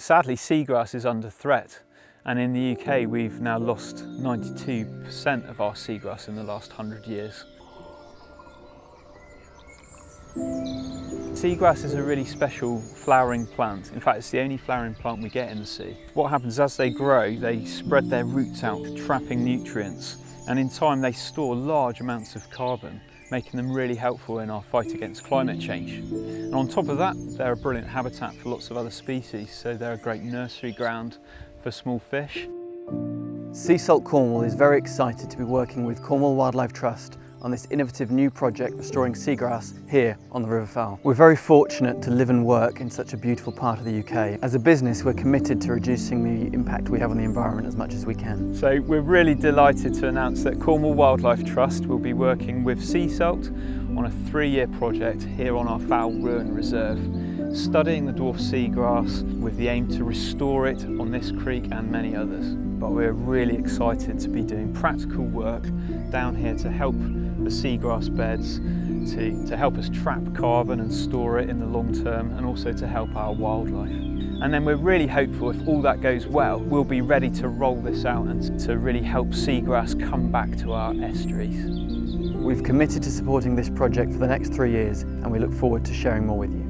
Sadly, seagrass is under threat, and in the UK we've now lost 92% of our seagrass in the last 100 years. Seagrass is a really special flowering plant. In fact, it's the only flowering plant we get in the sea. What happens as they grow, they spread their roots out, trapping nutrients, and in time they store large amounts of carbon, making them really helpful in our fight against climate change. And on top of that, they're a brilliant habitat for lots of other species, so they're a great nursery ground for small fish. Seasalt Cornwall is very excited to be working with Cornwall Wildlife Trust on this innovative new project restoring seagrass here on the River Fowl. We're very fortunate to live and work in such a beautiful part of the UK. As a business, we're committed to reducing the impact we have on the environment as much as we can. So we're really delighted to announce that Cornwall Wildlife Trust will be working with Seasalt on a 3-year project here on our Fowl Ruin Reserve, studying the dwarf seagrass with the aim to restore it on this creek and many others. But we're really excited to be doing practical work down here to help the seagrass beds, to help us trap carbon and store it in the long term, and also to help our wildlife. And then we're really hopeful, if all that goes well, we'll be ready to roll this out and to really help seagrass come back to our estuaries. We've committed to supporting this project for the next 3 years, and we look forward to sharing more with you.